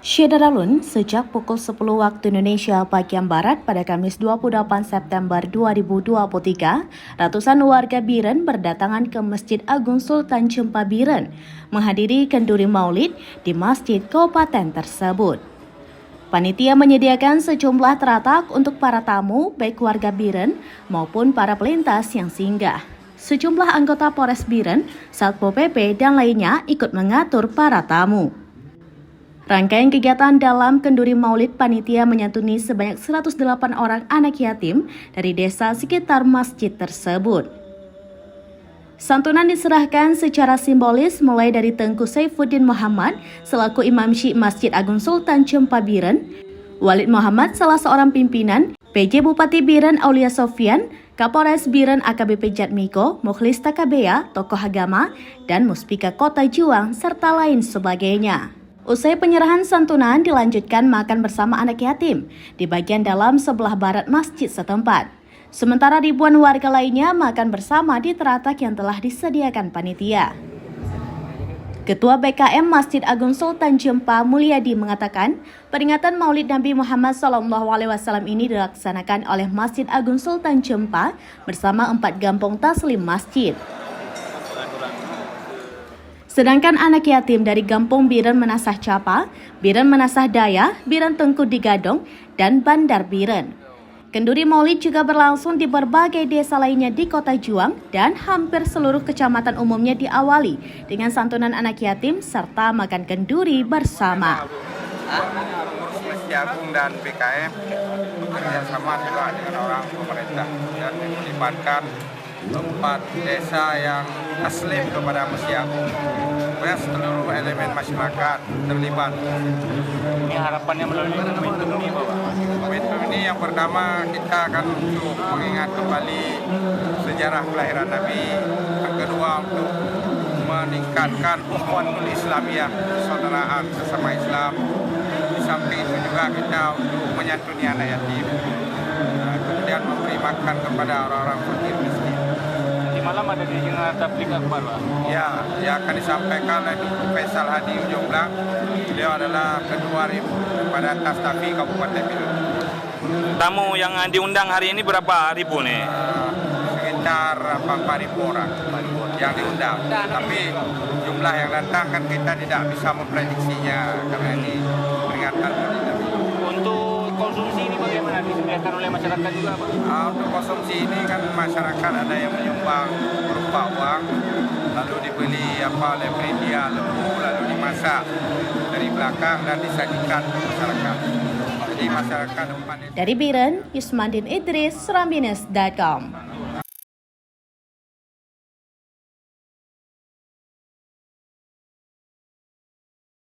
Syederalun, sejak pukul 10 waktu Indonesia bagian Barat pada Kamis 28 September 2023, ratusan warga Biren berdatangan ke Masjid Agung Sultan Cempa Biren menghadiri kenduri maulid di masjid kabupaten tersebut. Panitia menyediakan sejumlah teratak untuk para tamu, baik warga Biren maupun para pelintas yang singgah. Sejumlah anggota Polres Biren, Satpol PP, dan lainnya ikut mengatur para tamu. Rangkaian kegiatan dalam kenduri maulid panitia menyantuni sebanyak 108 orang anak yatim dari desa sekitar masjid tersebut. Santunan diserahkan secara simbolis mulai dari Tengku Saifuddin Muhammad selaku Imam Syekh Masjid Agung Sultan Cempa Biren, Walid Muhammad salah seorang pimpinan, PJ Bupati Biren Aulia Sofian, Kapolres Biren AKBP Jatmiko, Mukhlis Takabea, tokoh agama, dan Muspika Kota Juang, serta lain sebagainya. Usai penyerahan santunan dilanjutkan makan bersama anak yatim di bagian dalam sebelah barat masjid setempat. Sementara ribuan warga lainnya makan bersama di teratak yang telah disediakan panitia. Ketua BKM Masjid Agung Sultan Cempa Mulyadi mengatakan, peringatan Maulid Nabi Muhammad SAW ini dilaksanakan oleh Masjid Agung Sultan Cempa bersama 4 Gampong Taslim Masjid. Sedangkan anak yatim dari Gampong Biren Menasah Capa, Biren Menasah Daya, Biren Tengku Digadong, dan Bandar Biren. Kenduri maulid juga berlangsung di berbagai desa lainnya di Kota Juang dan hampir seluruh kecamatan umumnya diawali dengan santunan anak yatim serta makan kenduri bersama. Masjid Agung dan BKM bekerjasama juga dengan orang pemerintah dan melibatkan 4 desa yang aslim kepada Masjid Agung. Supaya seluruh elemen masyarakat terlibat. Ini harapannya melalui momentum ini, Bapak? Momentum ini yang pertama kita akan untuk mengingat kembali sejarah kelahiran Nabi. Yang kedua untuk meningkatkan ukhuwatul Islamiyah, persaudaraan sesama Islam. Di samping itu juga kita untuk menyantuni anak yatim. Kemudian memberi makan kepada orang-orang fakir miskin. Malam ada dengan tabligh akbar, Pak. Ya, yang akan disampaikan oleh Dr. Faisal Hadi Ujung Blang. Beliau adalah Ketua pada Tastafi Kabupaten Biren. Tamu yang diundang hari ini berapa ribu nih? Sekitar 4.000 orang yang diundang. Tapi jumlah yang datang kan kita tidak bisa memprediksinya karena ini peringatan Maulid Nabi. Untuk konsumsi ini bagaimana disediakan oleh masyarakat juga, Pak? Untuk konsumsi ini kan masyarakat ada yang menyumbang berupa uang, lalu dibeli oleh media lembu, lalu dimasak dari belakang dan disajikan masyarakat. Jadi masyarakat depan. Dari Biren, Yusmandin Idris, Serambines.com.